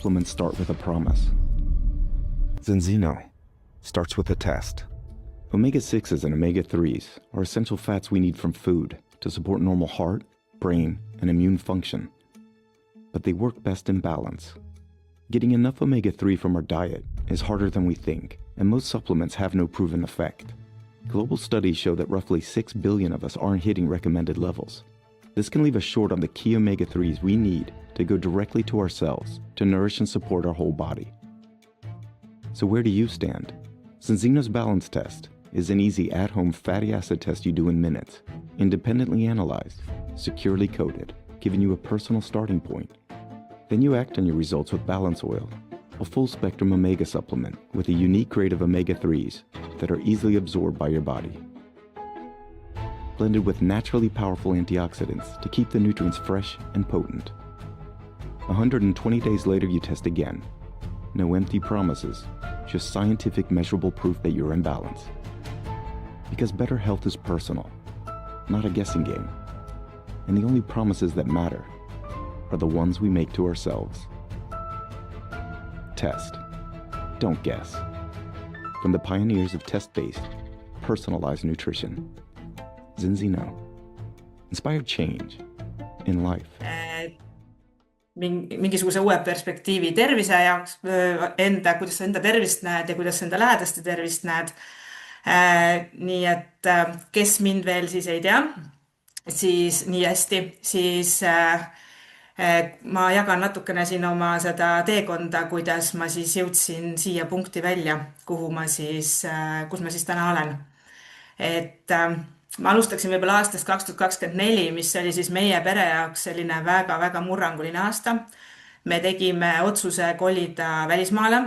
supplements start with a promise. Zenzino starts with a test. Omega-6s and omega-3s are essential fats we need from food to support normal heart, brain, and immune function. But they work best in balance. Getting enough omega-3 from our diet is harder than we think, and most supplements have no proven effect. Global studies show that roughly 6 billion of us aren't hitting recommended levels. This can leave us short on the key omega-3s we need to go directly to our cells to nourish and support our whole body. So where do you stand? Zenzino's Balance Test is an easy at-home fatty acid test you do in minutes, independently analyzed, securely coded, giving you a personal starting point. Then you act on your results with Balance Oil, a full-spectrum omega supplement with a unique grade of omega-3s that are easily absorbed by your body. Blended with naturally powerful antioxidants to keep the nutrients fresh and potent. 120 days later you test again. No empty promises, just scientific measurable proof that you're in balance. Because better health is personal, not a guessing game. And the only promises that matter are the ones we make to ourselves. Test. Don't guess. From the pioneers of test-based, personalized nutrition. Zenzino. Inspired change in life. Mingisuguse uue perspektiivi tervise jaoks, kuidas sa enda tervist näed ja kuidas sa enda lähedaste tervist näed. Nii et kes mind veel siis ei tea, siis nii hästi, siis ma jagan natukene siin oma seda teekonda, kuidas ma siis jõudsin siia punkti välja, kus ma siis täna olen. Et ma alustaksin võib-olla aastast 2024, mis oli siis meie pere jaoks selline väga-väga murranguline aasta. Me tegime otsuse kolida välismaale.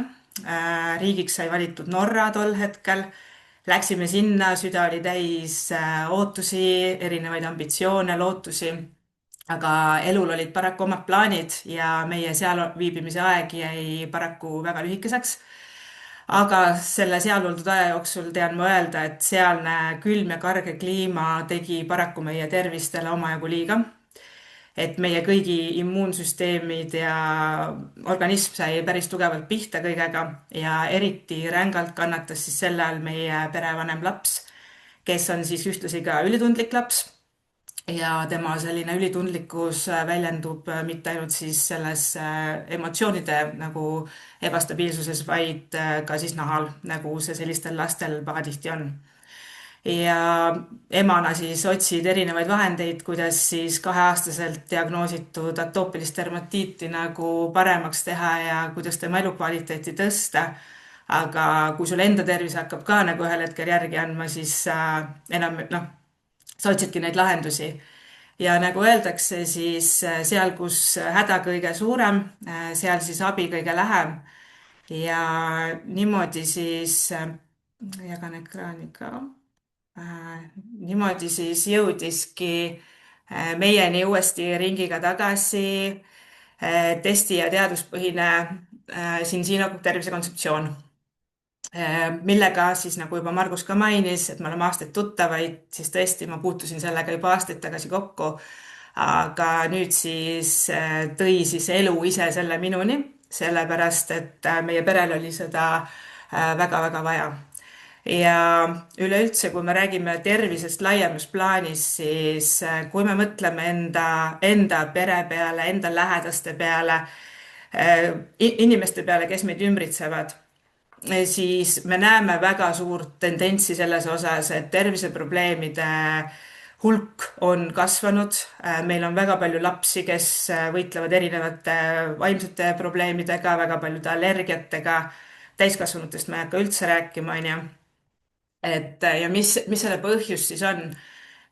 Riigiks sai valitud Norra tol hetkel. Läksime sinna, süda oli täis ootusi, erinevaid ambitsioone, lootusi. Aga elul olid paraku omad plaanid ja meie seal viibimise aeg jäi paraku väga lühikeseks. Aga selle seal oldud aja jooksul tean ma öelda, et sealne külm ja karge kliima tegi paraku meie tervistele omajagu liiga. Et meie kõigi immuunsüsteemid ja organism sai päris tugevalt pihta kõigega ja eriti rängalt kannatas siis selle all meie perevanem laps, kes on siis ühtlasi ka ülitundlik laps. Ja tema selline ülitundlikkus väljendub mitte ainult siis selles emotsioonide nagu ebastabiilsuses, vaid ka siis nahal, nagu see sellistel lastel pahatihti on. Ja emana siis otsid erinevaid vahendeid, kuidas siis 2-aastaselt diagnoositud atoopilist dermatiiti nagu paremaks teha ja kuidas tema elukvaliteeti tõsta. Aga kui sul enda tervis hakkab ka nagu ühel hetkel järgi andma, siis enam sa otsidki neid lahendusi. Ja nagu öeldakse, siis seal, kus häda kõige suurem, seal siis abi kõige lähem. Ja niimoodi siis, jagan ekraani ka, niimoodi siis jõudiski meieni uuesti ringiga tagasi testi- ja teaduspõhine Zenzino tervisekontseptsioon. Millega siis nagu juba Margus ka mainis, et me oleme aastaid tuttavaid, siis tõesti ma puutusin sellega juba aastaid tagasi kokku, aga nüüd siis tõi siis elu ise selle minuni, sellepärast, et meie perel oli seda väga-väga vaja. Ja üleüldse, kui me räägime tervisest laiemas plaanis, siis kui me mõtleme enda pere peale, enda lähedaste peale, inimeste peale, kes meid ümbritsevad, siis me näeme väga suurt tendentsi selles osas, et terviseprobleemide hulk on kasvanud. Meil on väga palju lapsi, kes võitlevad erinevate vaimsete probleemidega, väga paljude allergiatega, täiskasvanutest ma ei hakka üldse rääkima. Ja mis selle põhjus siis on?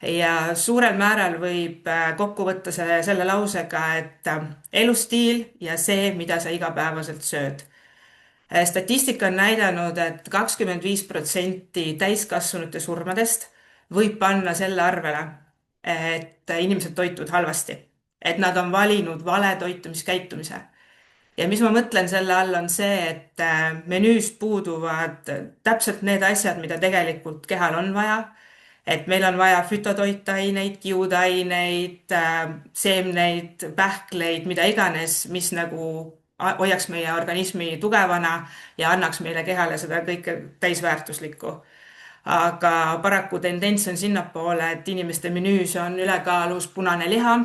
Ja suurel määral võib kokku võtta selle lausega, et elustiil ja see, mida sa igapäevaselt sööd. Statistika on näidanud, et 25% täiskasvanute surmadest võib panna selle arvele, et inimesed toituvad halvasti, et nad on valinud vale toitumiskäitumise. Ja mis ma mõtlen selle all on see, et menüüst puuduvad täpselt need asjad, mida tegelikult kehal on vaja, et meil on vaja fütotoitaineid, kiudaineid, seemneid, pähkleid, mida iganes, mis nagu hoiaks meie organismi tugevana ja annaks meile kehale seda kõike täisväärtuslikku. Aga paraku tendents on sinnapoole, et inimeste menüüs on ülekaalus punane liha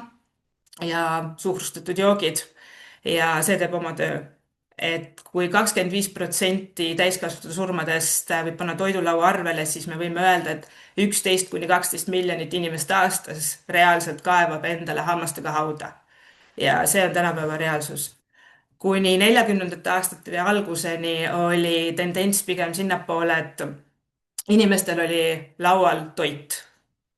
ja suhkrustatud joogid ja see teeb oma töö. Et kui 25% täiskasvanute surmadest võib panna toidulaua arvele, siis me võime öelda, et 11–12 miljonit inimest aastas reaalselt kaevab endale hammastega hauda. Ja see on tänapäeva reaalsus. Kuni 40. aastate alguseni oli tendents pigem sinnapoole, et inimestel oli laual toit.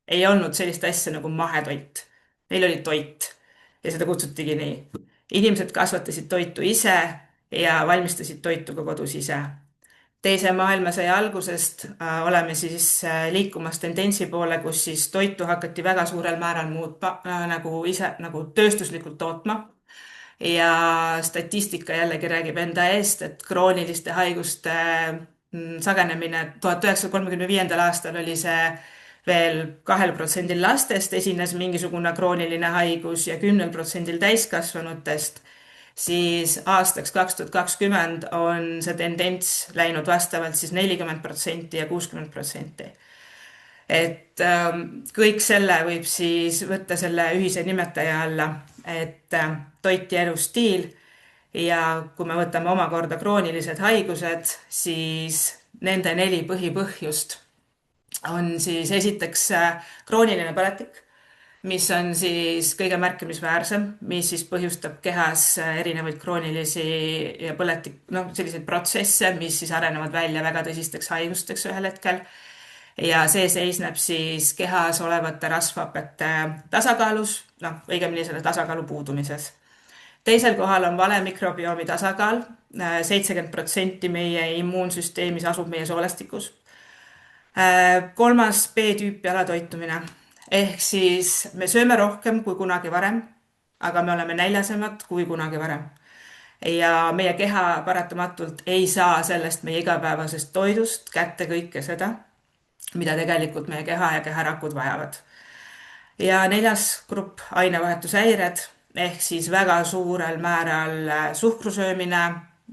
Ei olnud sellist asja nagu mahetoit. Neil oli toit ja seda kutsutigi nii. Inimesed kasvatasid toitu ise ja valmistasid toitu ka kodus ise. Teise maailmasõja algusest oleme siis liikumas tendentsi poole, kus siis toitu hakati väga suurel määral muutma, nagu tööstuslikult tootma. Ja statistika jällegi räägib enda eest, et krooniliste haiguste sagenemine 1935. aastal oli see veel 2% lastest esines mingisugune krooniline haigus ja 10% täiskasvanutest, siis aastaks 2020 on see tendents läinud vastavalt siis 40% ja 60%. Et kõik selle võib siis võtta selle ühise nimetaja alla, et toit ja elustiil ja kui me võtame omakorda kroonilised haigused, siis nende 4 põhipõhjust on siis esiteks krooniline põletik, mis on siis kõige märkimisväärsem, mis siis põhjustab kehas erinevaid kroonilisi ja selliseid protsesse, mis siis arenevad välja väga tõsisteks haigusteks ühel hetkel. Ja see seisneb siis kehas olevate rasvhapete tasakaalus, õigemini selle tasakaalu puudumises. Teisel kohal on vale mikrobiomi tasakaal, 70% meie immuunsüsteemis asub meie soolestikus. Kolmas B-tüüpi alatoitumine, ehk siis me sööme rohkem kui kunagi varem, aga me oleme näljasemad kui kunagi varem. Ja meie keha paratamatult ei saa sellest meie igapäevasest toidust kätte kõike seda, mida tegelikult meie keha ja keharakud vajavad. Ja 4. grupp ainevahetushäired, ehk siis väga suurel määral suhkrusöömine,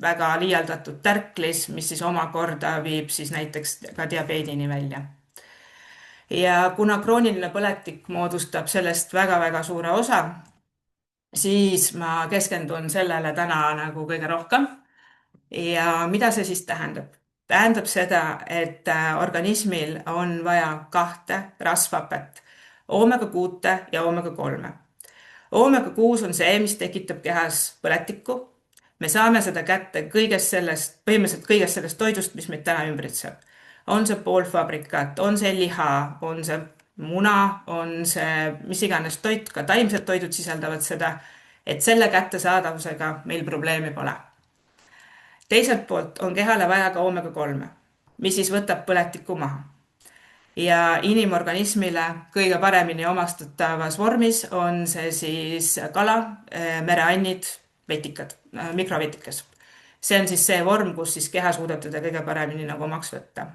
väga liialdatud tärklis, mis siis omakorda viib siis näiteks ka diabeedini välja. Ja kuna krooniline põletik moodustab sellest väga-väga suure osa, siis ma keskendun sellele täna nagu kõige rohkem. Ja mida see siis tähendab? Tähendab seda, et organismil on vaja 2 rasvhapet, oomega-6 ja oomega-3. Oomega-6 on see, mis tekitab kehas põletikku. Me saame seda kätte põhimõtteliselt kõigest sellest toidust, mis meid täna ümbritseb. On see poolfabrikaat, on see liha, on see muna, on see mis iganes toit, ka taimsed toidud sisaldavad seda, et selle kättesaadavusega meil probleemi pole. Teiselt poolt on kehale vaja ka oomega-3, mis siis võtab põletikku maha. Ja inimorganismile kõige paremini omastatavas vormis on see siis kala, mereannid, vetikad, mikrovetikas. See on siis see vorm, kus siis keha suudab teda kõige paremini nagu omaks võtta.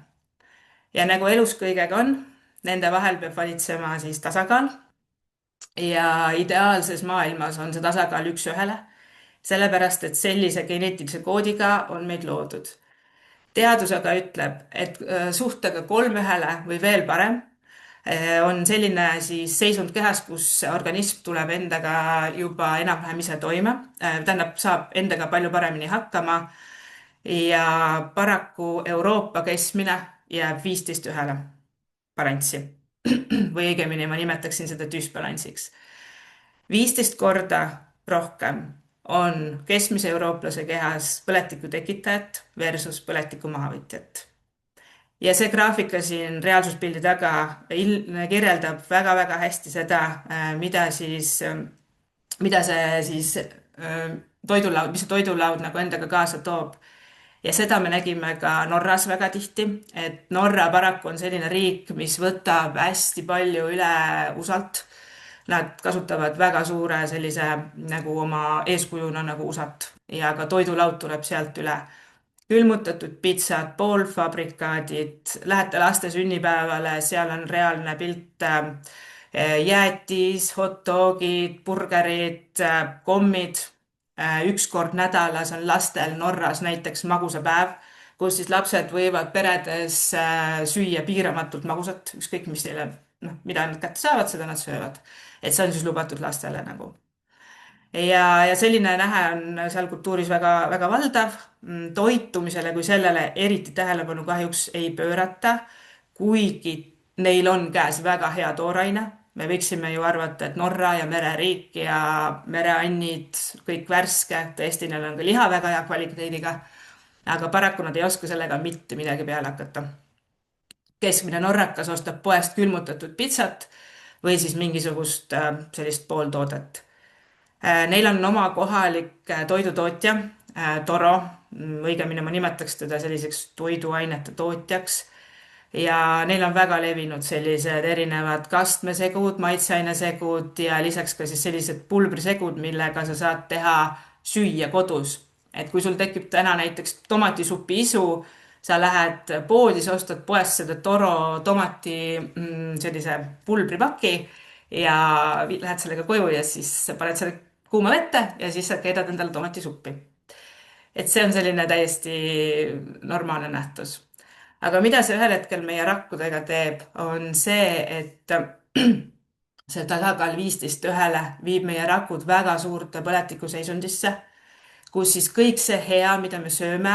Ja nagu elus kõigega on, nende vahel peab valitsema siis tasakaal. Ja ideaalses maailmas on see tasakaal 1:1, sellepärast et sellise geneetilise koodiga on meid loodud. Teadus aga ütleb, et suhtega 3:1 või veel parem on selline siis seisund kehas, kus organism tuleb endaga juba enam-vähem ise toime, tähendab, saab endaga palju paremini hakkama ja paraku Euroopa keskmine jääb 15:1 balanssi või õigemini ma nimetaksin seda düsbalansiks. 15 korda rohkem on keskmise eurooplase kehas põletiku tekitajat versus põletiku mahavõtjat. Ja see graafika siin reaalsuspildi taga kirjeldab väga-väga hästi seda, mida see toidulaud nagu endaga kaasa toob. Ja seda me nägime ka Norras väga tihti, et Norra paraku on selline riik, mis võtab hästi palju üle USA-lt. Nad kasutavad väga suure sellise nagu oma eeskujuna nagu USA-t ja ka toidulaud tuleb sealt üle. Külmutatud pitsad, poolfabrikaadid, lähete laste sünnipäevale, seal on reaalne pilt jäätis, hot dogid, burgerid, kommid. üks kord nädalas on lastel Norras näiteks magusapäev, kus siis lapsed võivad peredes süüa piiramatult magusat, ükskõik mis neile, noh, mida nad kätte saavad, seda nad söövad. Et see on siis lubatud lastele nagu. Ja selline nähe on seal kultuuris väga, väga valdav. Toitumisele kui sellele eriti tähelepanu kahjuks ei pöörata, kuigi neil on käes väga hea tooraine. Me võiksime ju arvata, et Norra ja mereriik ja mereannid, kõik värske, tõesti, neil on ka liha väga hea kvaliteediga, aga paraku nad ei oska sellega mitte midagi peale hakata. Keskmine norrakas ostab poest külmutatud pitsat või siis mingisugust sellist pooltoodet. Neil on oma kohalik toidutootja, Toro, õigemini ma nimetaks teda selliseks toiduainete tootjaks. Ja neil on väga levinud sellised erinevad kastmesegud, maitseainesegud ja lisaks ka siis sellised pulbrisegud, millega sa saad teha süüa kodus. Et kui sul tekib täna näiteks tomatisupi isu, sa lähed poodi, sa ostad poest seda Toro tomati sellise pulbripaki ja lähed sellega koju ja siis paned selle kuuma vette ja siis sa keedad endale tomatisuppi. Et see on selline täiesti normaalne nähtus. Aga mida see ühel hetkel meie rakkudega teeb, on see, et see tasakaal 15:1 viib meie rakud väga suurte põletikuseisundisse, kus siis kõik see hea, mida me sööme,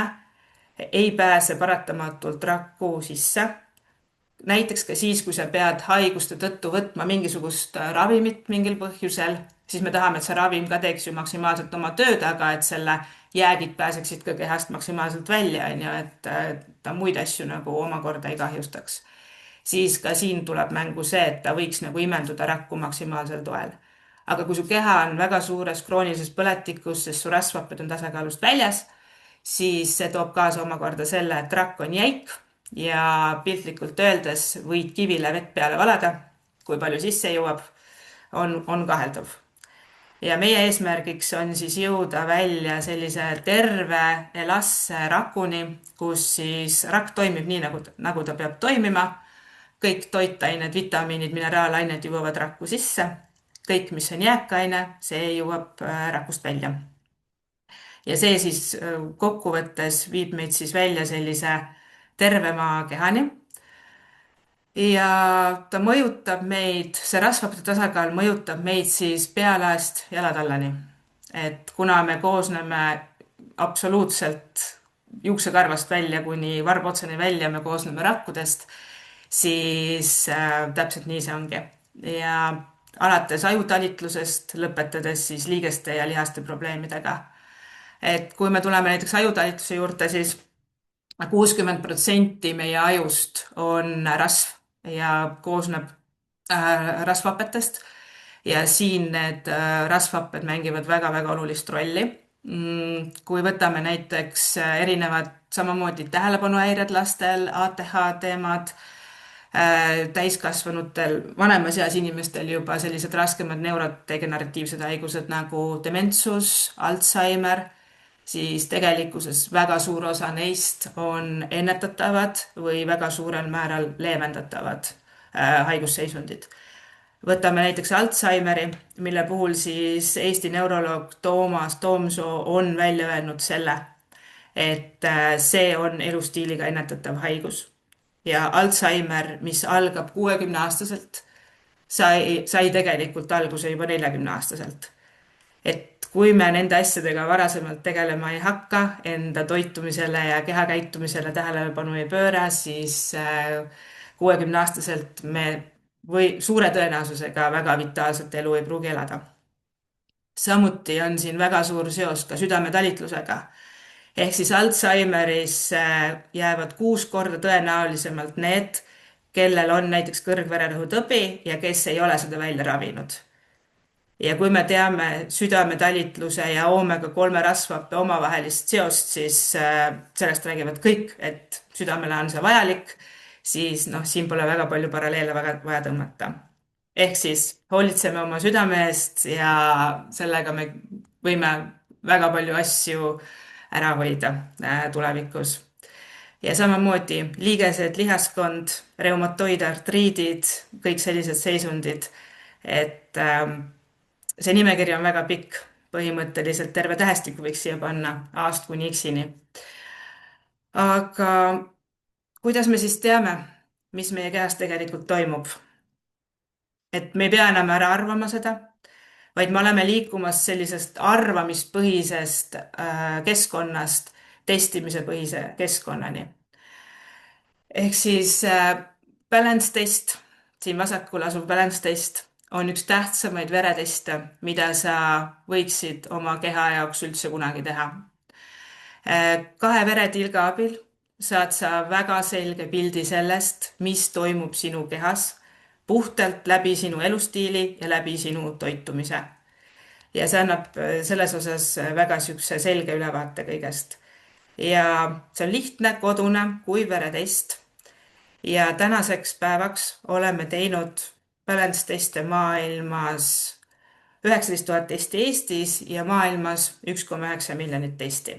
ei pääse paratamatult rakku sisse. Näiteks ka siis, kui sa pead haiguste tõttu võtma mingisugust ravimit mingil põhjusel, siis me tahame, et see ravim ka teeks ju maksimaalselt oma tööd, aga et selle jäägid pääseksid ka kehast maksimaalselt välja, et ta muid asju nagu omakorda ei kahjustaks. Siis ka siin tuleb mängu see, et ta võiks nagu imenduda rakku maksimaalsel toel. Aga kui su keha on väga suures kroonilises põletikus, sest su rasvhapped on tasakaalust väljas, siis see toob kaasa omakorda selle, et rakk on jäik ja piltlikult öeldes võid kivile vett peale valada, kui palju sisse jõuab, on kaheldav. Ja meie eesmärgiks on siis jõuda välja sellise terve elasse rakuni, kus siis rakk toimib nii, nagu ta peab toimima. Kõik toitained, vitamiinid, mineraalained jõuavad rakku sisse. Kõik, mis on jääkaine, see jõuab rakust välja. Ja see siis kokkuvõttes viib meid siis välja sellise tervema kehani. Ja ta mõjutab meid, see rasvhappede tasakaal mõjutab meid siis pealaest jalatallani. Et kuna me koosneme absoluutselt juuksekarvast välja kuni varbotsani välja, me koosneme rakkudest, siis täpselt nii see ongi. Ja alates ajutalitlusest, lõpetades siis liigeste ja lihaste probleemidega. Et kui me tuleme näiteks ajutalitluse juurde, siis 60% meie ajust on rasv ja koosneb rasvhapetest ja siin need rasvhapped mängivad väga-väga olulist rolli. Kui võtame näiteks erinevad samamoodi tähelepanuhäired lastel, ATH teemad, täiskasvanutel, vanemas eas inimestel juba sellised raskemad neurodegeneratiivsed haigused nagu dementsus, Alzheimer, siis tegelikkuses väga suur osa neist on ennetatavad või väga suurel määral leevendatavad haigusseisundid. Võtame näiteks Alzheimeri, mille puhul siis Eesti neuroloog Toomas Toomsoo on välja öelnud selle, et see on elustiiliga ennetatav haigus. Ja Alzheimer, mis algab 60-aastaselt, sai tegelikult alguse juba 40-aastaselt. Et kui me nende asjadega varasemalt tegelema ei hakka, enda toitumisele ja kehakäitumisele tähelepanu ei pööra, siis 60-aastaselt me suure tõenäosusega väga vitaalset elu ei pruugi elada. Samuti on siin väga suur seos ka südametalitlusega. Ehk siis Alzheimeris jäävad 6 korda tõenäolisemalt need, kellel on näiteks kõrgvererõhutõbi ja kes ei ole seda välja ravinud. Ja kui me teame südametalitluse ja oomega-3 rasvhappe omavahelist seost, siis sellest räägivad kõik, et südamele on see vajalik, siis siin pole väga palju paralleele vaja tõmmata. Ehk siis hoolitseme oma südame eest ja sellega me võime väga palju asju ära hoida tulevikus. Ja samamoodi liigesed, lihaskond, reumatoid, artriidid, kõik sellised seisundid, et see nimekiri on väga pikk põhimõtteliselt terve tähestiku võiks siia panna A-st kuni X-ini. Aga kuidas me siis teame, mis meie kehas tegelikult toimub? Et me ei pea enam ära arvama seda, vaid me oleme liikumas sellisest arvamispõhisest keskkonnast testimise põhise keskkonnani. Ehk siis balance test, siin vasakul asuv balance test on üks tähtsamaid vereteste, mida sa võiksid oma keha jaoks üldse kunagi teha. 2 veretilga abil saad sa väga selge pildi sellest, mis toimub sinu kehas, puhtalt läbi sinu elustiili ja läbi sinu toitumise. Ja see annab selles osas väga siukse selge ülevaate kõigest. Ja see on lihtne, kodune, kuiv veretest. Ja tänaseks päevaks oleme teinud balance teste maailmas 19 000 testi Eestis ja maailmas 1,9 miljonit testi.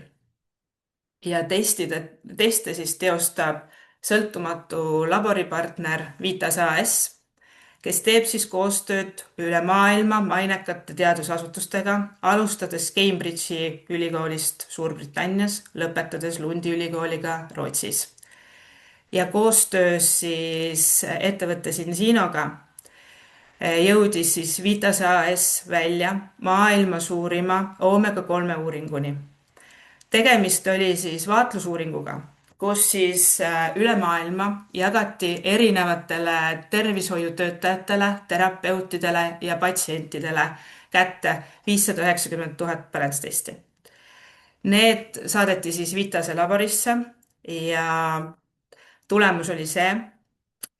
Ja teste siis teostab sõltumatu laboripartner Vitas AS, kes teeb siis koostööd üle maailma mainekate teadusasutustega, alustades Cambridge'i ülikoolist Suurbritannias, lõpetades Lundi ülikooliga Rootsis. Ja koostöös siis ettevõtte Ensinoga jõudis siis Vitas AS välja maailma suurima omega-3 uuringuni. Tegemist oli siis vaatlusuuringuga, kus siis üle maailma jagati erinevatele tervishoiutöötajatele, terapeutidele ja patsientidele kätte 590 000 balance testi. Need saadeti siis Vitase laborisse ja tulemus oli see,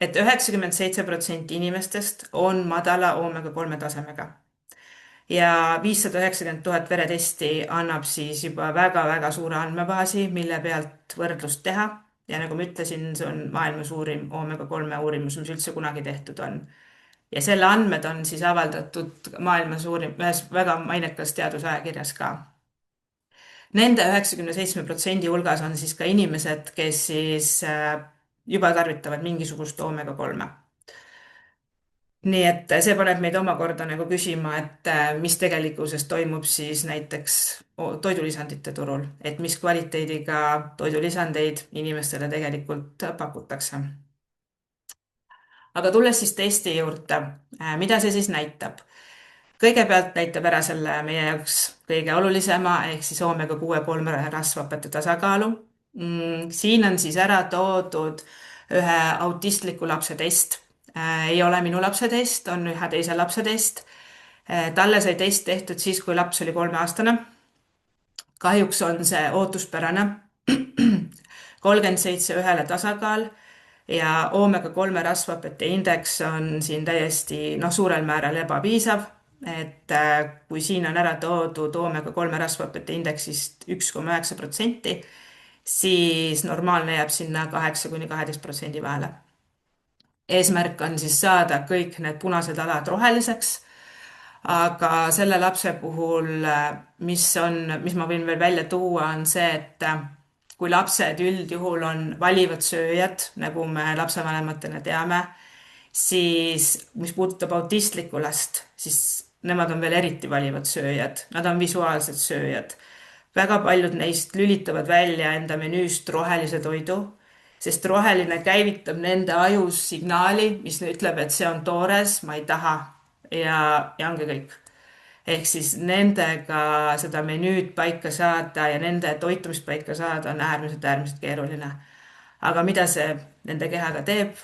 et 97% inimestest on madala omega-3 tasemega. Ja 590 000 veretesti annab siis juba väga-väga suure andmebaasi, mille pealt võrdlust teha. Ja nagu ma ütlesin, see on maailma suurim omega-3 uurimus, mis üldse kunagi tehtud on. Ja selle andmed on siis avaldatud maailma suurim, ühes väga mainekas teadusajakirjas ka. Nende 97% hulgas on siis ka inimesed, kes siis juba tarvitavad mingisugust omega-3. Nii et see paneb meid omakorda nagu küsima, et mis tegelikkuses toimub siis näiteks toidulisandite turul, et mis kvaliteediga toidulisandeid inimestele tegelikult pakutakse. Aga tulles siis testi juurde, mida see siis näitab? Kõigepealt näitab ära selle meie jaoks kõige olulisema ehk siis omega-6 rasvhapete tasakaalu. Siin on siis ära toodud ühe autistliku lapse test. Ei ole minu lapse test, on ühe teise lapse test. Talle sai test tehtud siis, kui laps oli 3-aastane. Kahjuks on see ootuspärane 37 ühele tasakaal ja omega-3 rasvhapete indeks on siin täiesti suurel määral ebapiisav. Et kui siin on ära toodud omega-3 rasvhapete indeksist 1,9%, siis normaalne jääb sinna 8–12% vahele. Eesmärk on siis saada kõik need punased alad roheliseks, aga selle lapse puhul, mis ma võin veel välja tuua, on see, et kui lapsed üldjuhul on valivad sööjad, nagu me lapsevanematena teame, siis mis puudutab autistlikku last, siis nemad on veel eriti valivad sööjad, nad on visuaalsed sööjad. Väga paljud neist lülitavad välja enda menüüst rohelise toidu, sest roheline käivitab nende ajus signaali, mis ütleb, et see on toores, ma ei taha ja ongi kõik. Ehk siis nendega seda menüüd paika saada ja nende toitumist paika saada on äärmiselt keeruline. Aga mida see nende kehaga teeb?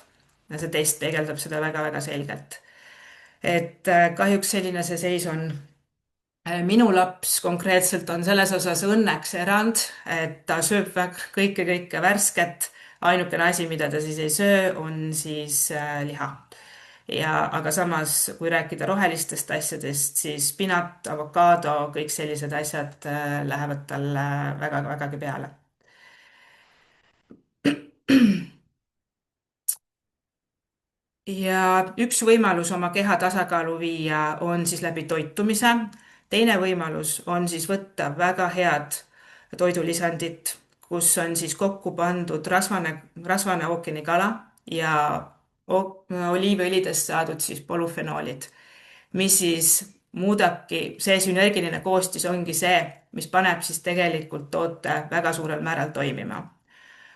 See test peegeldab seda väga-väga selgelt. Et kahjuks selline see seis on. Minu laps konkreetselt on selles osas õnneks erand, et ta sööb kõike värsket. Ainukene asi, mida ta siis ei söö, on siis liha. Aga samas, kui rääkida rohelistest asjadest, siis spinat, avokaado, kõik sellised asjad lähevad talle väga-vägagi peale. Ja üks võimalus oma keha tasakaalu viia on siis läbi toitumise. Teine võimalus on siis võtta väga head toidulisandit, kus on siis kokku pandud rasvane ookeanikala ja oliiviõlidest saadud siis polüfenoolid, mis siis muudabki, see sünergiline koostis ongi see, mis paneb siis tegelikult toote väga suurel määral toimima.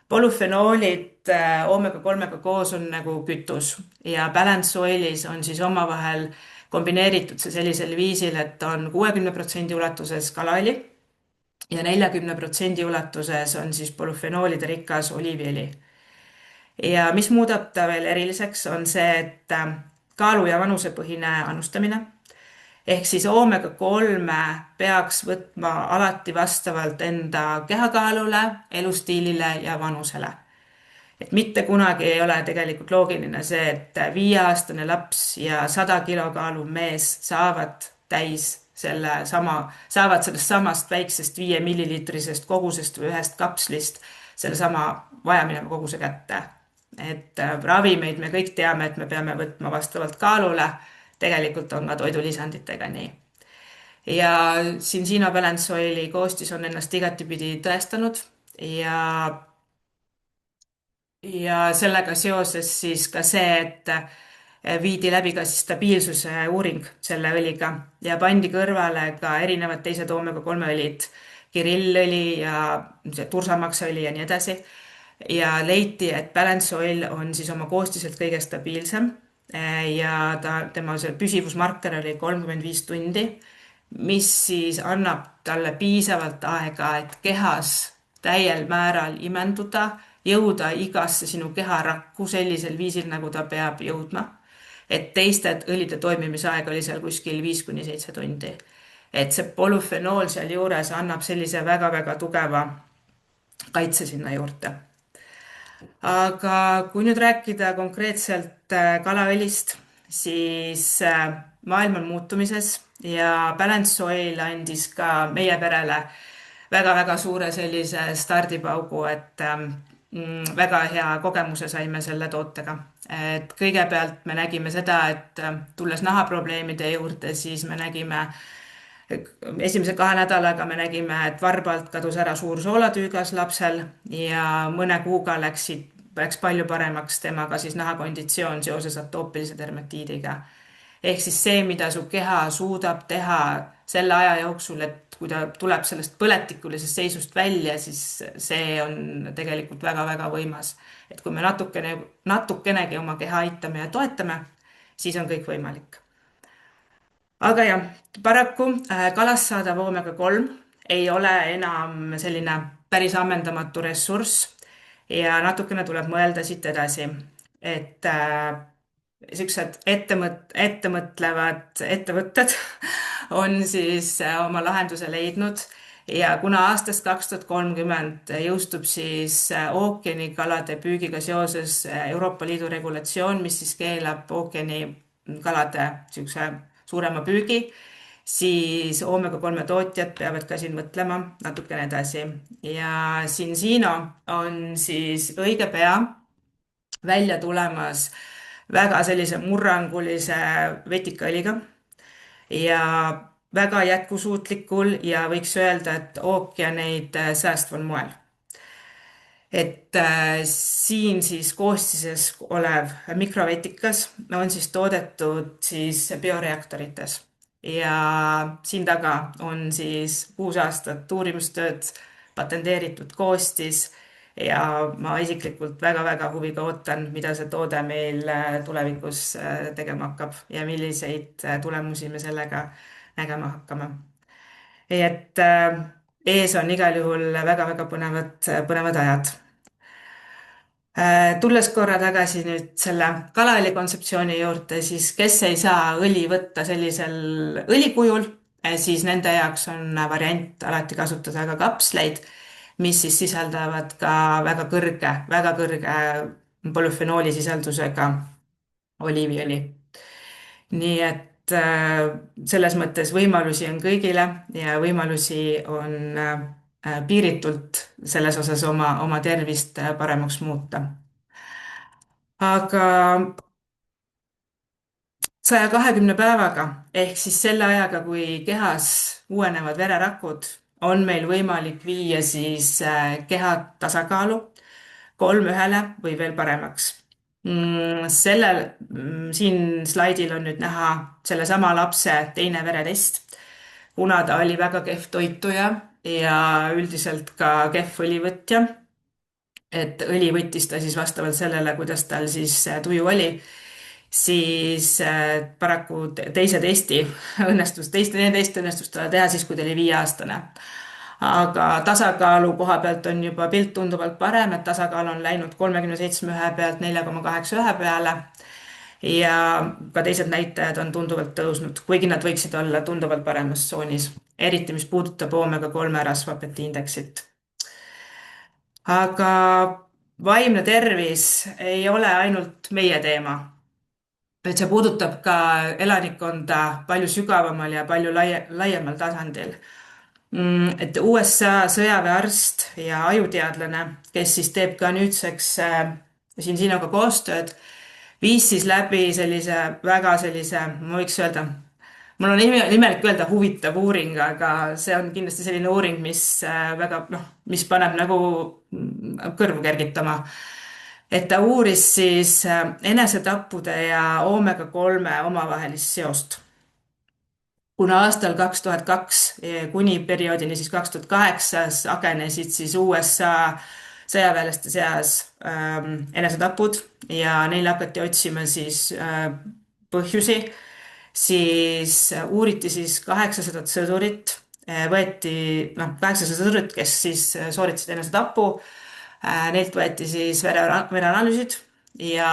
Polüfenoolid oomega-3-ga koos on nagu kütus ja balance oilis on siis omavahel kombineeritud see sellisel viisil, et on 60% ulatuses kalaõli ja 40% ulatuses on siis polüfenoolide rikas oliiviõli. Ja mis muudab ta veel eriliseks, on see, et kaalu- ja vanusepõhine annustamine. Ehk siis oomega-3 peaks võtma alati vastavalt enda kehakaalule, elustiilile ja vanusele. Et mitte kunagi ei ole tegelikult loogiline see, et 5-aastane laps ja 100 kilo kaaluv mees saavad sellest samast väiksest 5 millilitrisest kogusest või ühest kapslist selle sama vajamineva koguse kätte. Et ravimeid me kõik teame, et me peame võtma vastavalt kaalule, tegelikult on ka toidulisanditega nii. Ja Syngino Balance Oili koostis on ennast igatipidi tõestanud ja sellega seoses siis ka see, et viidi läbi ka siis stabiilsuse uuring selle õliga ja pandi kõrvale ka erinevad teised oomega-3 õlid, kirillõli ja tursamaksaõli ja nii edasi. Ja leiti, et balance oil on siis oma koostiselt kõige stabiilsem ja tema see püsivusmarker oli 35 tundi, mis siis annab talle piisavalt aega, et kehas täiel määral imenduda, jõuda igasse sinu keharakku sellisel viisil, nagu ta peab jõudma. Et teiste õlide toimimise aeg oli seal kuskil 5-7 tundi. Et see polüfenool seal juures annab sellise väga-väga tugeva kaitse sinna juurde. Aga kui nüüd rääkida konkreetselt kalaõlist, siis maailm on muutumises ja Balance Oil andis ka meie perele väga-väga suure sellise stardipaugu, et väga hea kogemuse saime selle tootega. Et kõigepealt me nägime seda, et tulles nahaprobleemide juurde, siis me nägime esimese 2 nädalaga me nägime, et varbalt kadus ära suur soolatüügas lapsel ja mõne kuuga läks palju paremaks temaga siis nahakonditsioon seoses atoopilise dermatiidiga. Ehk siis see, mida su keha suudab teha selle aja jooksul, et kui ta tuleb sellest põletikulisest seisust välja, siis see on tegelikult väga-väga võimas. Et kui me natukenegi oma keha aitame ja toetame, siis on kõik võimalik. Aga jah, paraku kalast saadav oomega-3 ei ole enam selline päris ammendamatu ressurss ja natukene tuleb mõelda siit edasi, et sellised ettemõtlevad ettevõtted on siis oma lahenduse leidnud ja kuna aastast 2030 jõustub siis ookeanikalade püügiga seoses Euroopa Liidu regulatsioon, mis siis keelab ookeanikalade sellise suurema püügi, siis oomega-3 tootjad peavad ka siin mõtlema natukene edasi. Ja Syngino on siis õige pea välja tulemas väga sellise murrangulise vetikaõliga ja väga jätkusuutlikul ja võiks öelda, et ookeaneid säästval moel. Et siin siis koostises olev mikrovetikas on siis toodetud siis bioreaktorites ja siin taga on siis 6 aastat uurimustööd, patenteeritud koostis ja ma isiklikult väga-väga huviga ootan, mida see toode meil tulevikus tegema hakkab ja milliseid tulemusi me sellega nägema hakkame. Et ees on igal juhul väga-väga põnevad ajad. Tulles korra tagasi nüüd selle kalaõli kontseptsiooni juurde, siis kes ei saa õli võtta sellisel õlikujul, siis nende jaoks on variant alati kasutada ka kapsleid, mis siis sisaldavad ka väga kõrge polüfenooli sisaldusega oliiviõli. Nii et selles mõttes võimalusi on kõigile ja võimalusi on piiritult selles osas oma tervist paremaks muuta. Aga 120 päevaga ehk siis selle ajaga, kui kehas uuenevad vererakud, on meil võimalik viia siis keha tasakaalu 3-1 või veel paremaks. Siin slaidil on nüüd näha sellesama lapse teine veretest, kuna ta oli väga kehv toituja ja üldiselt ka kehv õlivõtja, et õli võttis ta siis vastavalt sellele, kuidas tal siis tuju oli, siis paraku teine test õnnestus talle teha siis, kui ta oli 5-aastane. Aga tasakaalu koha pealt on juba pilt tunduvalt parem, et tasakaal on läinud 37,1 pealt 4,81 peale ja ka teised näitajad on tunduvalt tõusnud, kuigi nad võiksid olla tunduvalt paremas tsoonis, eriti mis puudutab oomega-3 rasvhapetiindeksit. Aga vaimne tervis ei ole ainult meie teema, et see puudutab ka elanikkonda palju sügavamal ja palju laiemal tasandil. Et USA sõjaväearst ja ajuteadlane, kes siis teeb ka nüüdseks siin sinuga koostööd, viis siis läbi ma võiks öelda, mul on imelik öelda huvitav uuring, aga see on kindlasti selline uuring, mis väga, mis paneb nagu kõrvu kergitama. Et ta uuris siis enesetappude ja oomega-3 omavahelist seost. Kuna aastal 2002 kuni perioodini siis 2008 agenesid siis USA sõjaväelaste seas enesetapud ja neile hakati otsima siis põhjusi, siis uuriti siis 800 sõdurit, võeti 800 sõdurit, kes siis sooritasid enesetapu, neilt võeti siis vereanalüüsid ja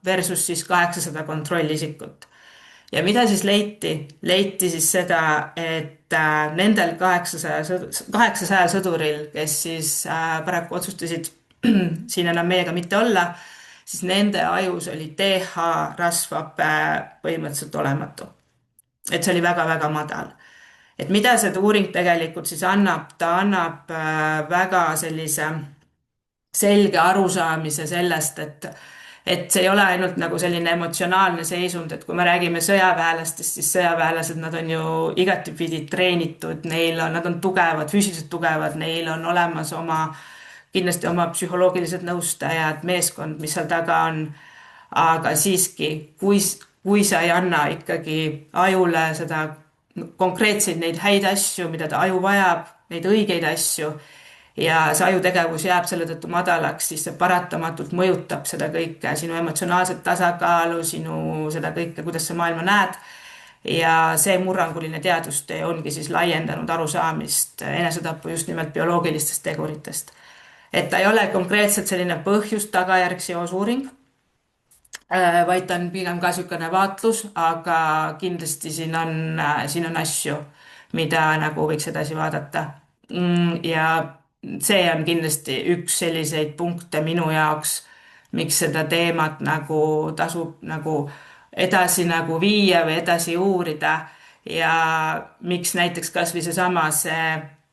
versus siis 800 kontrollisikut. Ja mida siis leiti? Leiti siis seda, et nendel 800 sõduril, kes siis paraku otsustasid siin enam meiega mitte olla, siis nende ajus oli TH rasvhape põhimõtteliselt olematu. Et see oli väga-väga madal. Et mida see uuring tegelikult siis annab? Ta annab väga sellise selge arusaamise sellest, et see ei ole ainult nagu selline emotsionaalne seisund, et kui me räägime sõjaväelastest, siis sõjaväelased, nad on ju igatipidi treenitud, nad on tugevad, füüsiliselt tugevad, neil on olemas kindlasti oma psühholoogilised nõustajad, meeskond, mis seal taga on. Aga siiski, kui sa ei anna ikkagi ajule seda konkreetseid neid häid asju, mida ta aju vajab, neid õigeid asju, ja see ajutegevus jääb selle tõttu madalaks, siis see paratamatult mõjutab seda kõike, sinu emotsionaalset tasakaalu, sinu seda kõike, kuidas sa maailma näed. Ja see murranguline teadustöö ongi siis laiendanud arusaamist enesetapu just nimelt bioloogilistest teguritest. Et ta ei ole konkreetselt selline põhjus-tagajärg seosuuring, vaid ta on pigem ka niisugune vaatlus, aga kindlasti siin on asju, mida nagu võiks edasi vaadata. Ja see on kindlasti üks selliseid punkte minu jaoks, miks seda teemat nagu tasub nagu edasi nagu viia või edasi uurida ja miks näiteks kas või see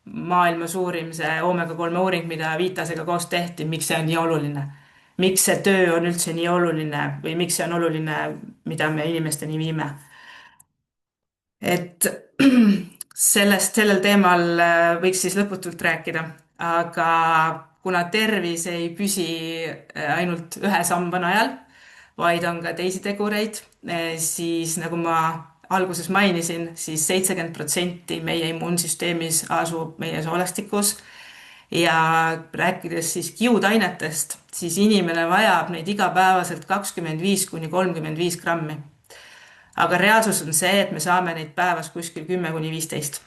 maailma suurim see oomega-3 uuring, mida Viitasega koos tehti, miks see on nii oluline. Miks see töö on üldse nii oluline või miks see on oluline, mida me inimesteni viime. Et sellel teemal võiks siis lõputult rääkida, aga kuna tervis ei püsi ainult ühe samba najal, vaid on ka teisi tegureid, siis nagu ma alguses mainisin, siis 70% meie immuunsüsteemis asub meie soolestikus ja rääkides siis kiudainetest, siis inimene vajab neid igapäevaselt 25–35 grammi. Aga reaalsus on see, et me saame neid päevas kuskil 10–15.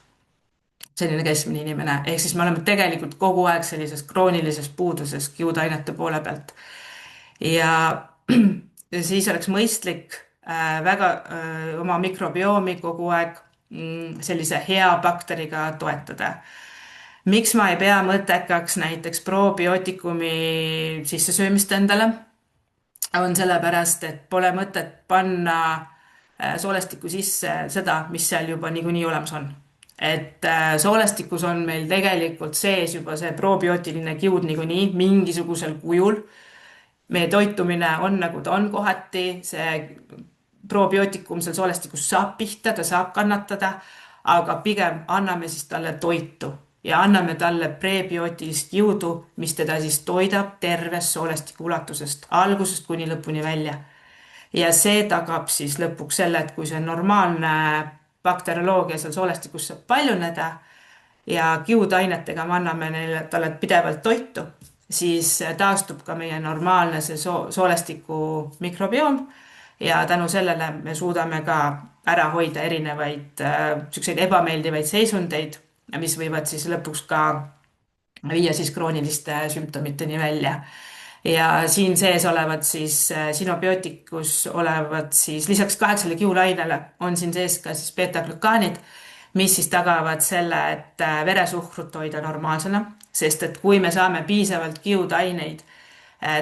Selline keskmine inimene. Ehk siis me oleme tegelikult kogu aeg sellises kroonilises puuduses kiudainete poole pealt. Ja siis oleks mõistlik väga oma mikrobiomi kogu aeg sellise hea bakteriga toetada. Miks ma ei pea mõttekaks näiteks probiootikumi sissesöömist endale? On sellepärast, et pole mõtet panna soolestiku sisse seda, mis seal juba niikuinii olemas on. Et soolestikus on meil tegelikult sees juba see probiootiline kiud niikuinii mingisugusel kujul. Meie toitumine on nagu ta on kohati, see probiootikum seal soolestikus saab pihta, ta saab kannatada, aga pigem anname siis talle toitu. ja anname talle prebiootilist jõudu, mis teda siis toidab terves soolestiku ulatusest, algusest kuni lõpuni välja. Ja see tagab siis lõpuks selle, et kui see normaalne bakterioloogia seal soolestikus saab paljuneda ja kiudainetega me anname talle pidevalt toitu, siis taastub ka meie normaalne see soolestiku mikrobioom ja tänu sellele me suudame ka ära hoida erinevaid selliseid ebameeldivaid seisundeid, mis võivad siis lõpuks ka viia siis krooniliste sümptomiteni välja. Ja siin sees olevad siis sinobiootikus olevad siis lisaks 8 kiulainele on siin sees ka siis beetaglükaanid, mis siis tagavad selle, et veresuhkrut hoida normaalsena, sest et kui me saame piisavalt kiudaineid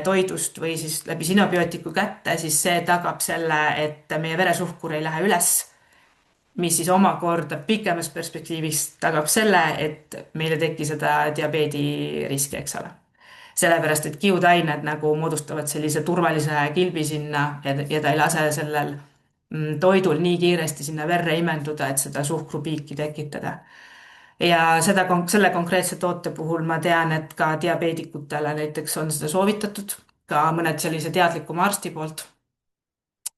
toidust või siis läbi sinobiootiku kätte, siis see tagab selle, et meie veresuhkur ei lähe üles, mis siis omakorda pikemas perspektiivis tagab selle, et meil ei teki seda diabeedi riski, eks ole. Sellepärast, et kiudained nagu moodustavad sellise turvalise kilbi sinna ja ta ei lase sellel toidul nii kiiresti sinna verre imenduda, et seda suhkrupiiki tekitada. Ja selle konkreetse toote puhul ma tean, et ka diabeedikutele näiteks on seda soovitatud, ka mõned sellise teadlikuma arsti poolt.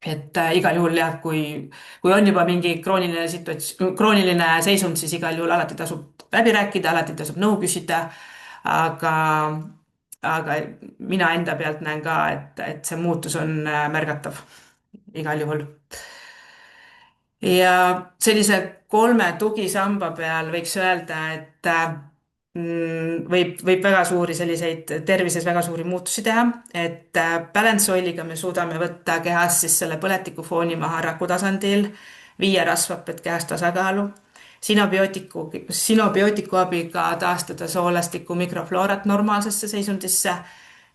Et igal juhul jah, kui on juba mingi krooniline seisund, siis igal juhul alati tasub läbi rääkida, alati tasub nõu küsida, aga mina enda pealt näen ka, et see muutus on märgatav igal juhul. Ja sellise 3 tugisamba peal võiks öelda, et võib väga suuri selliseid tervises väga suuri muutusi teha, et balance oiliga me suudame võtta kehas siis selle põletikufooni maha raku tasandil, viia rasvhapet kehas tasakaalu, sinobiootiku abiga taastada soolastiku mikrofloorat normaalsesse seisundisse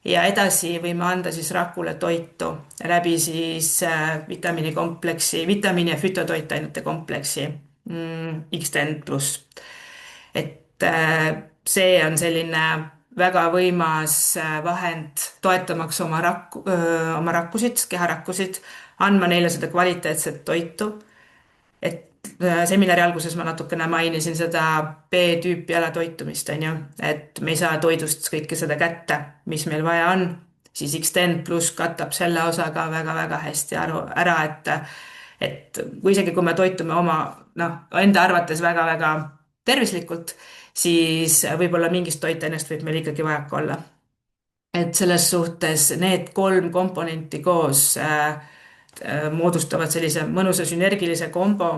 ja edasi võime anda siis rakule toitu läbi siis vitamiini ja fütotoitainete kompleksi X10+. Et see on selline väga võimas vahend toetamaks oma rakkusid, keharakkusid, andma neile seda kvaliteetset toitu. Et seminari alguses ma natukene mainisin seda B-tüüpi alatoitumist, on ju, et me ei saa toidust kõike seda kätte, mis meil vaja on, siis X10+ katab selle osa ka väga-väga hästi ära, et kui isegi kui me toitume enda arvates väga-väga tervislikult, siis võib-olla mingist toitainest võib meil ikkagi vajaka olla. Et selles suhtes need 3 komponenti koos moodustavad sellise mõnusa sünergilise kombo,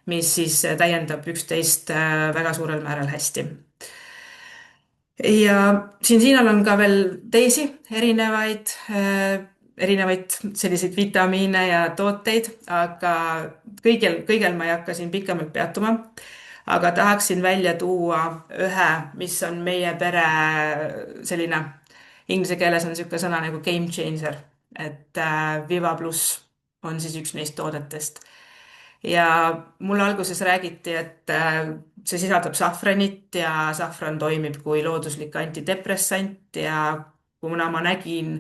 mis siis täiendab üksteist väga suurel määral hästi. Ja siin on ka veel teisi erinevaid selliseid vitamiine ja tooteid, aga kõigel ma ei hakka siin pikemalt peatuma. Aga tahaksin välja tuua ühe, mis on meie pere selline, inglise keeles on selline sõna nagu game changer, et Viva Plus on siis üks neist toodetest. Ja mulle alguses räägiti, et see sisaldab safranit ja safran toimib kui looduslik antidepressant ja kuna ma nägin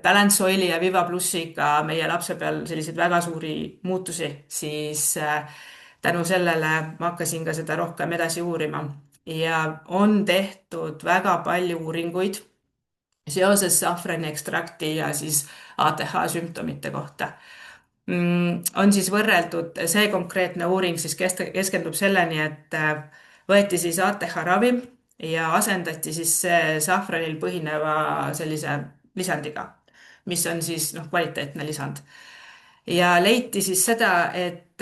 Balance Oili ja Viva Plussiga meie lapse peal selliseid väga suuri muutusi, siis tänu sellele ma hakkasin ka seda rohkem edasi uurima ja on tehtud väga palju uuringuid seoses safrani ekstrakti ja siis ATH sümptomite kohta. On siis võrreldud, see konkreetne uuring siis keskendub selleni, et võeti siis ATH ravim ja asendati siis see safranil põhineva sellise lisandiga, mis on siis kvaliteetne lisand. Ja leiti siis seda, et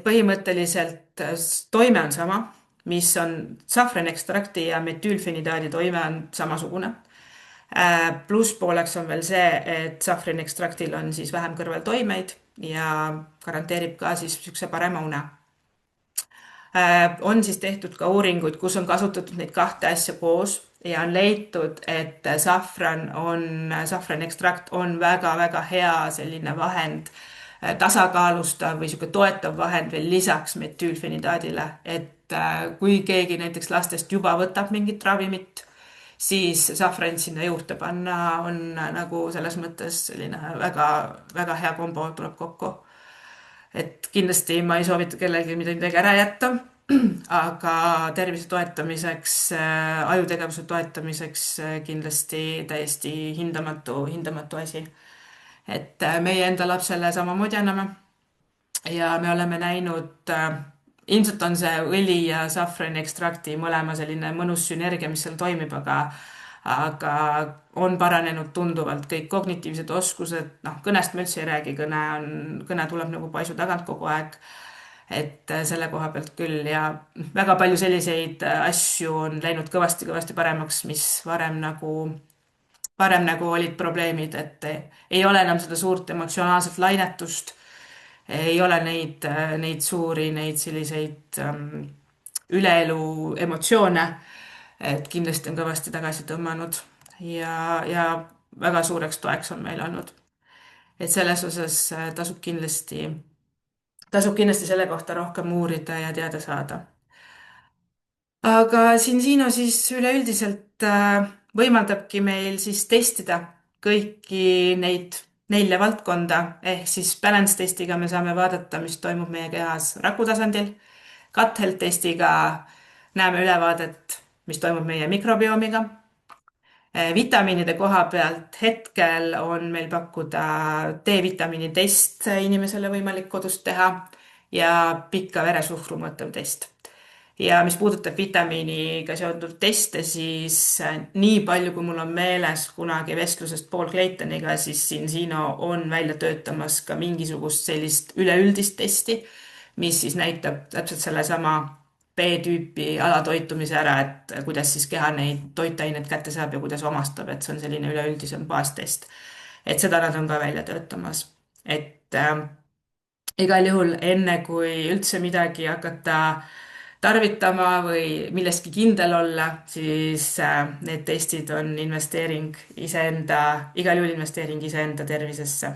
põhimõtteliselt toime on sama, mis on safrani ekstrakti ja metüülfenidaadi toime on samasugune. Plusspooleks on veel see, et safrani ekstraktil on siis vähem kõrvaltoimeid ja garanteerib ka siis sükse parema une. On siis tehtud ka uuringuid, kus on kasutatud neid 2 asja koos ja on leitud, et safrani ekstrakt on väga-väga hea selline vahend, tasakaalustav või selline toetav vahend veel lisaks metüülfenidaadile, et kui keegi näiteks lastest juba võtab mingit ravimit, siis safran sinna juurde panna on nagu selles mõttes selline väga, väga hea kombo tuleb kokku. Et kindlasti ma ei soovita kellelgi midagi ära jätta. aga tervise toetamiseks, ajutegevuse toetamiseks kindlasti täiesti hindamatu asi. Et meie enda lapsele samamoodi anname ja me oleme näinud, ilmselt on see õli ja safrani ekstrakti mõlema selline mõnus sünergia, mis seal toimib, aga on paranenud tunduvalt kõik kognitiivsed oskused, noh, kõnest ma üldse ei räägi, kõne tuleb nagu paisu tagant kogu aeg. Et selle koha pealt küll ja väga palju selliseid asju on läinud kõvasti-kõvasti paremaks, mis varem nagu olid probleemid, et ei ole enam seda suurt emotsionaalset lainetust, ei ole neid suuri, neid selliseid üleelu emotsioone, et kindlasti on kõvasti tagasi tõmmanud ja väga suureks toeks on meil olnud. Et selles osas tasub kindlasti selle kohta rohkem uurida ja teada saada. Aga Sinsino siis üleüldiselt võimaldabki meil siis testida kõiki neid 4 valdkonda, ehk siis balance testiga me saame vaadata, mis toimub meie kehas raku tasandil. Gut health testiga näeme ülevaadet, mis toimub meie mikrobiomiga. Vitamiinide koha pealt hetkel on meil pakkuda D-vitamiini test inimesele võimalik kodus teha ja pikka veresuhkru mõõtev test. Ja mis puudutab vitamiiniga seonduv teste, siis nii palju, kui mul on meeles kunagi vestlusest Paul Claytoniga, siis Sinsino on välja töötamas ka mingisugust sellist üleüldist testi, mis siis näitab täpselt sellesama B-tüüpi alatoitumise ära, et kuidas siis keha neid toitained kätte saab ja kuidas omastab, et see on selline üleüldisem baastest. Et seda nad on ka välja töötamas. Et igal juhul enne, kui üldse midagi hakata tarvitama või millestki kindel olla, siis need testid on igal juhul investeering iseenda tervisesse.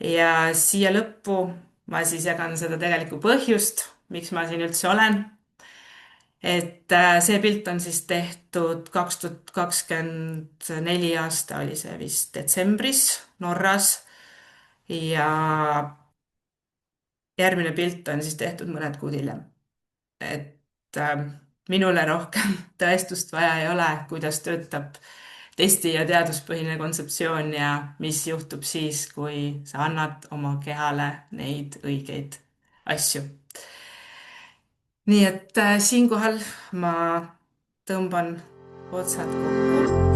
Ja siia lõppu ma siis jagan seda tegelikku põhjust, miks ma siin üldse olen. Et see pilt on siis tehtud 2024 aasta oli see vist detsembris Norras ja järgmine pilt on siis tehtud mõned kuud hiljem. Et minule rohkem tõestust vaja ei ole, kuidas töötab testi- ja teaduspõhine kontseptsioon ja mis juhtub siis, kui sa annad oma kehale neid õigeid asju. Nii et siinkohal ma tõmban otsad kokku.